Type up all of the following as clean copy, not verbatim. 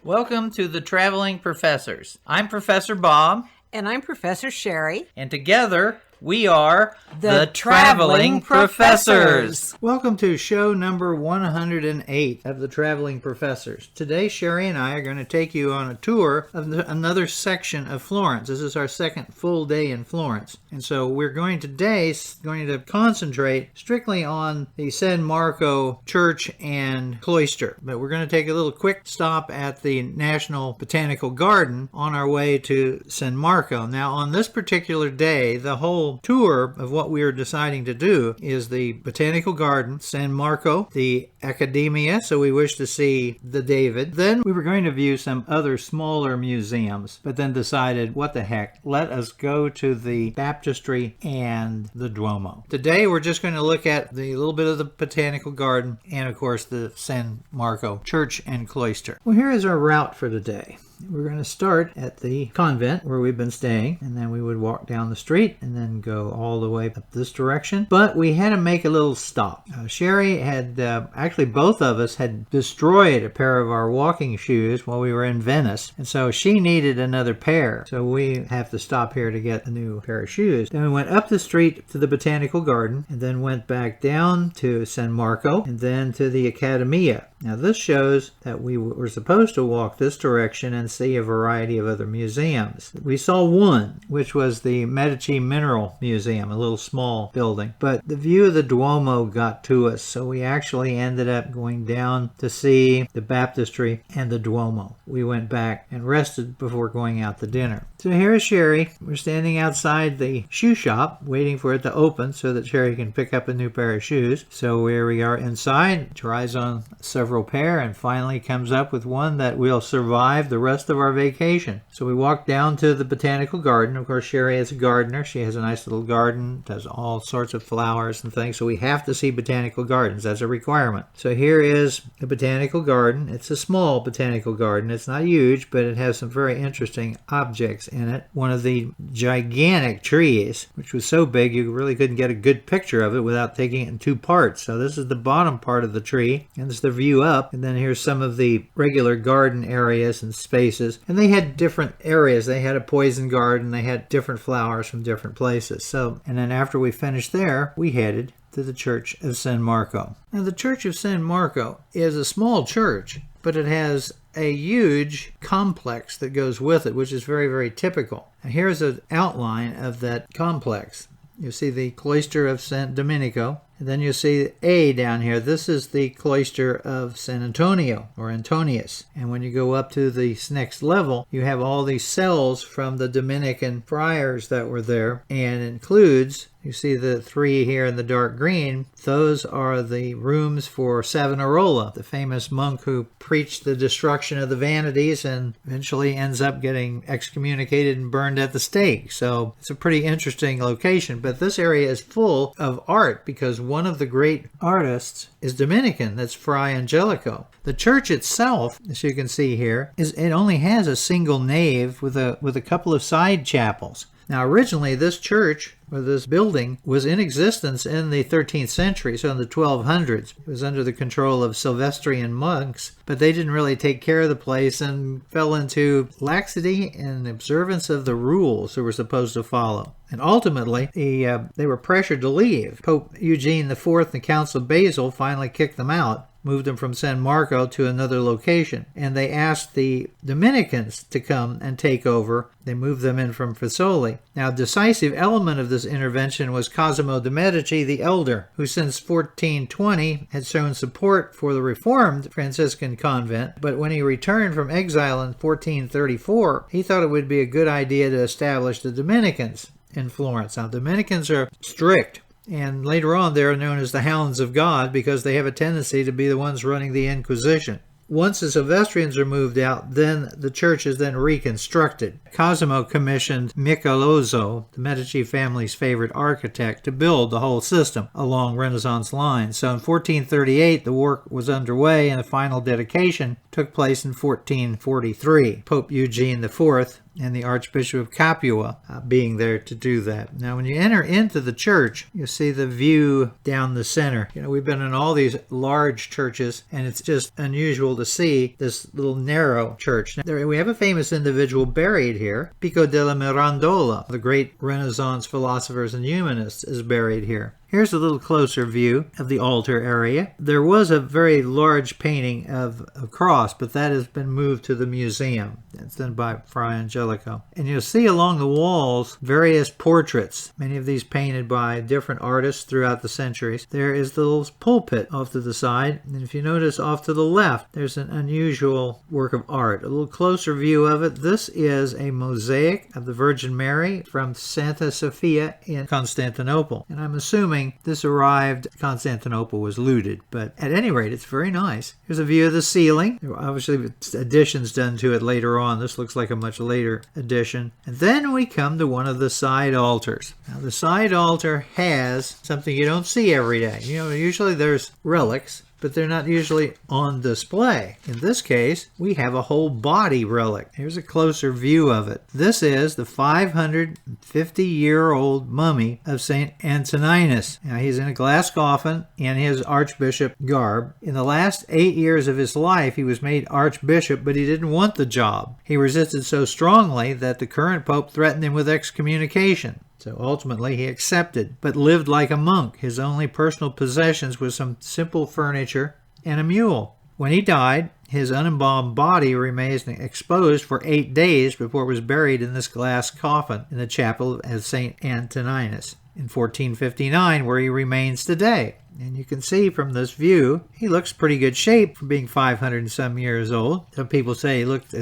Welcome to the Traveling Professors. I'm Professor Bob. And I'm Professor Sheri. And together we are the Traveling Professors. Welcome to show number 108 of the Traveling Professors. Today, Sheri and I are going to take you on a tour of another section of Florence. This is our second full day in Florence. And so we're going to concentrate strictly on the San Marco Church and Cloister. But we're going to take a little quick stop at the National Botanical Garden on our way to San Marco. Now, on this particular day, the whole tour of what we are deciding to do is the Botanical Garden, San Marco, the Accademia, so we wish to see the David. Then we were going to view some other smaller museums, but then decided, what the heck, let us go to the baptistry and the Duomo. Today we're just going to look at the little bit of the Botanical Garden and of course the San Marco Church and Cloister. Well, here is our route for today. We're going to start at the convent where we've been staying, and then we would walk down the street and then go all the way up this direction. But we had to make a little stop. Sheri had, actually both of us had destroyed a pair of our walking shoes while we were in Venice, and so she needed another pair. So we have to stop here to get a new pair of shoes. Then we went up the street to the Botanical Garden, and then went back down to San Marco, and then to the Accademia. Now this shows that we were supposed to walk this direction and see a variety of other museums. We saw one, which was the Medici Mineral Museum, a little small building. But the view of the Duomo got to us, so we actually ended up going down to see the baptistry and the Duomo. We went back and rested before going out to dinner. So here is Sheri. We're standing outside the shoe shop, waiting for it to open so that Sheri can pick up a new pair of shoes. So here we are inside, tries on several pair, and finally comes up with one that will survive the rest of our vacation. So we walk down to the Botanical Garden. Of course, Sheri is a gardener. She has a nice little garden, does all sorts of flowers and things. So we have to see botanical gardens. That's a requirement. So here is the Botanical Garden. It's a small botanical garden. It's not huge, but it has some very interesting objects in it. One of the gigantic trees, which was so big you really couldn't get a good picture of it without taking it in two parts. So this is the bottom part of the tree, and it's the view up, and then here's some of the regular garden areas and spaces. And they had different areas. They had a poison garden. They had different flowers from different places. So, and then after we finished there, we headed to the Church of San Marco. Now the Church of San Marco is a small church, but it has a huge complex that goes with it, which is very, very typical. Now here's an outline of that complex. You see the Cloister of San Domenico, and then you see A down here. This is the Cloister of San Antonio, or Antonius. And when you go up to the next level, you have all these cells from the Dominican friars that were there, and includes, you see the three here in the dark green, those are the rooms for Savonarola, the famous monk who preached the destruction of the vanities and eventually ends up getting excommunicated and burned at the stake. So it's a pretty interesting location, but this area is full of art because one of the great artists is Dominican. That's Fra Angelico. The church itself, as you can see here, it only has a single nave with a couple of side chapels. Now originally this church, or this building, was in existence in the 13th century, so in the 1200s. It was under the control of Sylvestrian monks, but they didn't really take care of the place and fell into laxity and observance of the rules they were supposed to follow. And ultimately, they were pressured to leave. Pope Eugene IV and the Council of Basel finally kicked them out, moved them from San Marco to another location. And they asked the Dominicans to come and take over. They moved them in from Fiesole. Now, a decisive element of this intervention was Cosimo de' Medici the Elder, who since 1420 had shown support for the reformed Franciscan convent, but when he returned from exile in 1434, he thought it would be a good idea to establish the Dominicans in Florence. Now, Dominicans are strict. And later on, they're known as the Hounds of God because they have a tendency to be the ones running the Inquisition. Once the Sylvestrians are moved out, then the church is then reconstructed. Cosimo commissioned Michelozzo, the Medici family's favorite architect, to build the whole system along Renaissance lines. So in 1438, the work was underway and the final dedication took place in 1443. Pope Eugene IV and the Archbishop of Capua being there to do that. Now, when you enter into the church, you see the view down the center. We've been in all these large churches, and it's just unusual to see this little narrow church. Now, we have a famous individual buried here. Pico della Mirandola, the great Renaissance philosophers and humanists, is buried here. Here's a little closer view of the altar area. There was a very large painting of a cross, but that has been moved to the museum. It's done by Fra Angelico. And you'll see along the walls various portraits, many of these painted by different artists throughout the centuries. There is the little pulpit off to the side, and if you notice off to the left, there's an unusual work of art. A little closer view of it. This is a mosaic of the Virgin Mary from Santa Sofia in Constantinople. And I'm assuming this arrived, Constantinople was looted, but at any rate, it's very nice. Here's a view of the ceiling. There were obviously additions done to it later on. This looks like a much later addition. And then we come to one of the side altars. Now, the side altar has something you don't see every day. Usually there's relics, but they're not usually on display. In this case, we have a whole body relic. Here's a closer view of it. This is the 550-year-old mummy of St. Antoninus. Now, he's in a glass coffin in his archbishop garb. In the last 8 years of his life, he was made archbishop, but he didn't want the job. He resisted so strongly that the current pope threatened him with excommunication. So ultimately he accepted, but lived like a monk. His only personal possessions was some simple furniture and a mule. When he died, his unembalmed body remained exposed for 8 days before it was buried in this glass coffin in the chapel of St. Antoninus in 1459, where he remains today. And you can see from this view, he looks pretty good shape for being 500 and some years old. Some people say he looked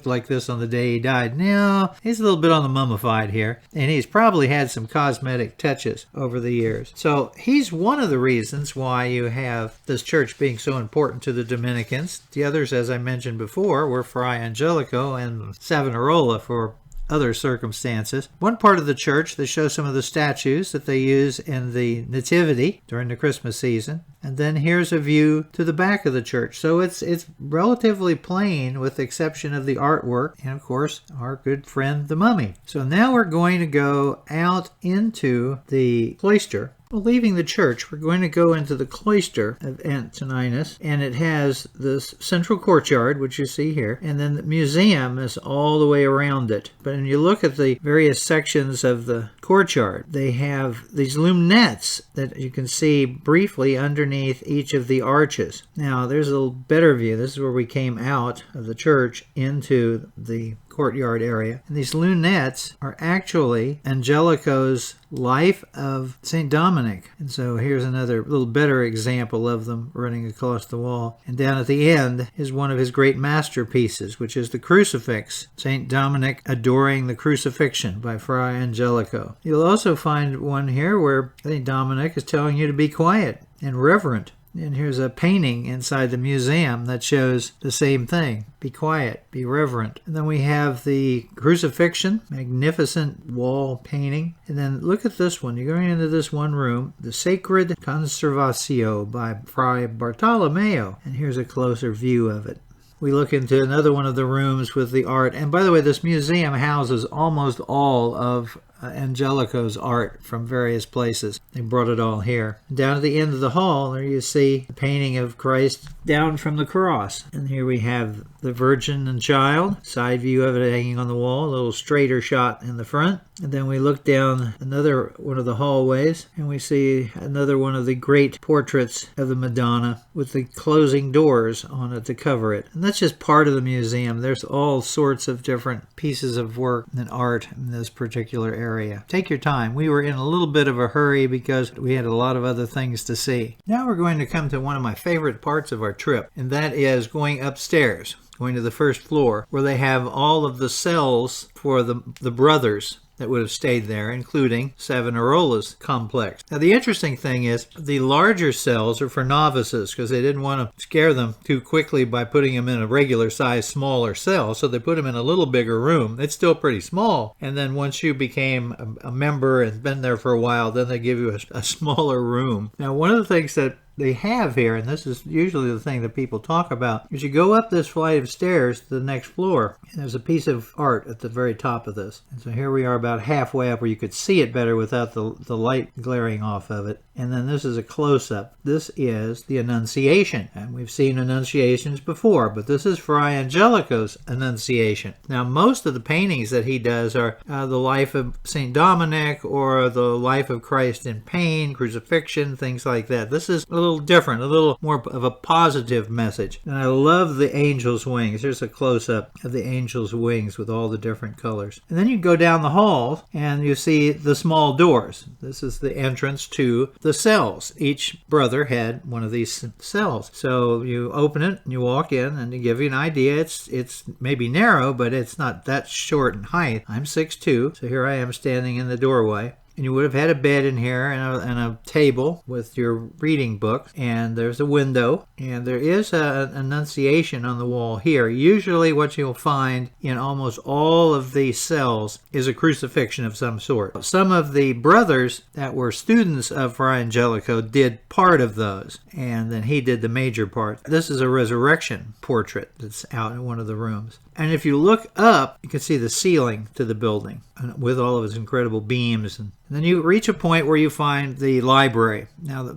like this on the day he died. No, he's a little bit on the mummified here, and he's probably had some cosmetic touches over the years. So he's one of the reasons why you have this church being so important to the Dominicans. The others, as I mentioned before, were Fra Angelico and Savonarola for other circumstances. One part of the church, they show some of the statues that they use in the Nativity during the Christmas season. And then here's a view to the back of the church. So it's relatively plain with the exception of the artwork and, of course, our good friend the mummy. So now we're going to go out into the cloister. Well, leaving the church, we're going to go into the Cloister of Antoninus, and it has this central courtyard, which you see here, and then the museum is all the way around it. But when you look at the various sections of the courtyard, they have these luminettes that you can see briefly underneath each of the arches. Now, there's a little better view. This is where we came out of the church into the courtyard area. And these lunettes are actually Angelico's life of St. Dominic. And so here's another little better example of them running across the wall. And down at the end is one of his great masterpieces, which is the crucifix, St. Dominic adoring the crucifixion by Fra Angelico. You'll also find one here where St. Dominic is telling you to be quiet and reverent. And here's a painting inside the museum that shows the same thing. Be quiet, be reverent. And then we have the crucifixion, magnificent wall painting. And then look at this one. You're going into this one room, the Sacred Conservatio by Fra Bartolomeo. And here's a closer view of it. We look into another one of the rooms with the art. And by the way, this museum houses almost all of Angelico's art from various places. They brought it all here. Down at the end of the hall, there you see the painting of Christ down from the cross. And here we have the Virgin and Child, side view of it hanging on the wall, a little straighter shot in the front. And then we look down another one of the hallways, and we see another one of the great portraits of the Madonna with the closing doors on it to cover it. And that's just part of the museum. There's all sorts of different pieces of work and art in this particular area. Take your time. We were in a little bit of a hurry because we had a lot of other things to see. Now we're going to come to one of my favorite parts of our trip, and that is going upstairs, going to the first floor, where they have all of the cells for the brothers that would have stayed there, including Savonarola's complex. Now, the interesting thing is the larger cells are for novices because they didn't want to scare them too quickly by putting them in a regular size, smaller cell. So they put them in a little bigger room. It's still pretty small. And then once you became a member and been there for a while, then they give you a smaller room. Now, one of the things that they have here, and this is usually the thing that people talk about, is you go up this flight of stairs to the next floor, and there's a piece of art at the very top of this. And so here we are about halfway up where you could see it better without the light glaring off of it. And then this is a close-up. This is the Annunciation, and we've seen Annunciations before, but this is Fra Angelico's Annunciation. Now, most of the paintings that he does are the life of St. Dominic or the life of Christ in pain, crucifixion, things like that. This is a little different, a little more of a positive message. And I love the angel's wings. Here's a close-up of the angel's wings with all the different colors. And then you go down the hall and you see the small doors. This is the entrance to the cells. Each brother had one of these cells. So you open it and you walk in, and to give you an idea, it's maybe narrow, but it's not that short in height. I'm 6'2", so here I am standing in the doorway. And you would have had a bed in here and a table with your reading book. And there's a window. And there is an Annunciation on the wall here. Usually what you'll find in almost all of these cells is a crucifixion of some sort. Some of the brothers that were students of Fra Angelico did part of those. And then he did the major part. This is a resurrection portrait that's out in one of the rooms. And if you look up, you can see the ceiling to the building with all of its incredible beams. And then you reach a point where you find the library. Now,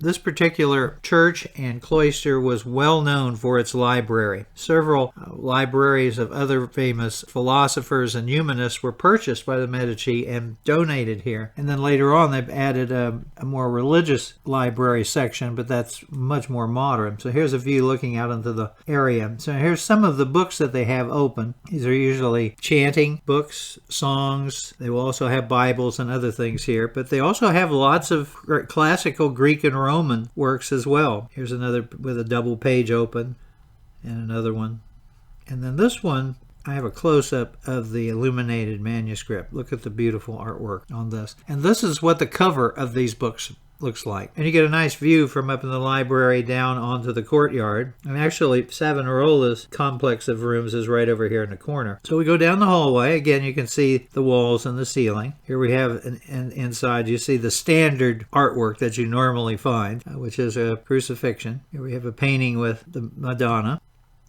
this particular church and cloister was well known for its library. Several libraries of other famous philosophers and humanists were purchased by the Medici and donated here. And then later on, they've added a more religious library section, but that's much more modern. So here's a view looking out into the area. So here's some of the books that they have open. These are usually chanting books, songs. They will also have Bibles and other things here, but they also have lots of classical Greek and Roman works as well. Here's another with a double page open, and another one. And then this one, I have a close-up of the illuminated manuscript. Look at the beautiful artwork on this. And this is what the cover of these books looks like. And you get a nice view from up in the library down onto the courtyard. And actually, Savonarola's complex of rooms is right over here in the corner. So we go down the hallway. Again, you can see the walls and the ceiling. Here we have, inside, you see the standard artwork that you normally find, which is a crucifixion. Here we have a painting with the Madonna.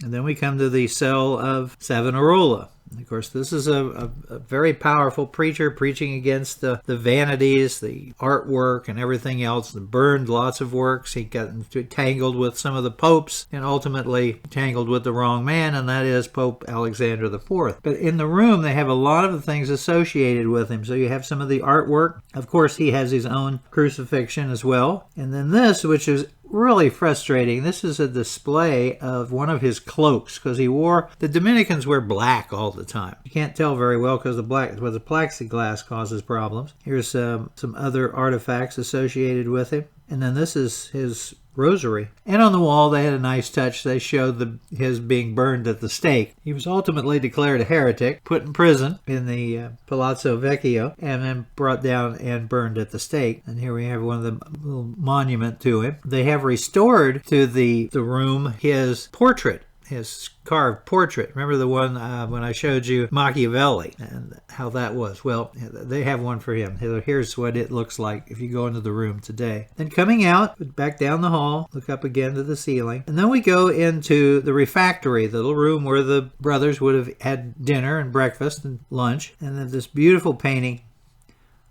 And then we come to the cell of Savonarola. And of course, this is a very powerful preacher preaching against the vanities, the artwork, and everything else. He burned lots of works. He got tangled with some of the popes and ultimately tangled with the wrong man, and that is Pope Alexander IV. But in the room, they have a lot of the things associated with him. So you have some of the artwork. Of course, he has his own crucifixion as well. And then this, which is really frustrating. This is a display of one of his cloaks, because the Dominicans wear black all the time. You can't tell very well because the plexiglass causes problems. Here's some other artifacts associated with him. And then this is his rosary. And on the wall, they had a nice touch. They showed his being burned at the stake. He was ultimately declared a heretic, put in prison in the Palazzo Vecchio, and then brought down and burned at the stake. And here we have one of the little monument to him. They have restored to the room his portrait, his carved portrait. Remember the one when I showed you Machiavelli and how that was? Well, they have one for him. Here's what it looks like if you go into the room today. Then coming out, back down the hall, look up again to the ceiling. And then we go into the refectory, the little room where the brothers would have had dinner and breakfast and lunch. And then this beautiful painting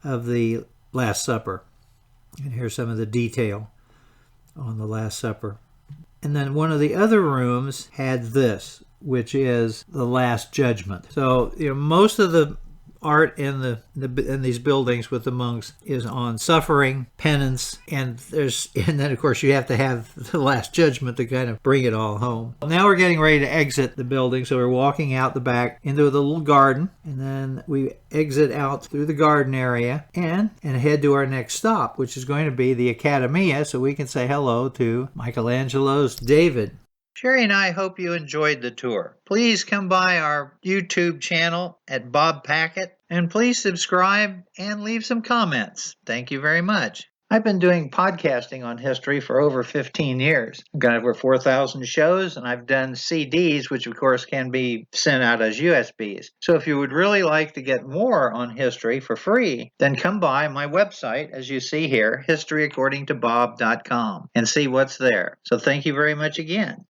of the Last Supper. And here's some of the detail on the Last Supper. And then one of the other rooms had this, which is the Last Judgment. So, most of the art in these buildings with the monks is on suffering, penance, and then of course you have to have the Last Judgment to kind of bring it all home. Now we're getting ready to exit the building, so we're walking out the back into the little garden, and then we exit out through the garden area and head to our next stop, which is going to be the Accademia, so we can say hello to Michelangelo's David. Sheri and I hope you enjoyed the tour. Please come by our YouTube channel at Bob Packett, and please subscribe and leave some comments. Thank you very much. I've been doing podcasting on history for over 15 years. I've got over 4,000 shows, and I've done CDs, which of course can be sent out as USBs. So if you would really like to get more on history for free, then come by my website, as you see here, historyaccordingtobob.com, and see what's there. So thank you very much again.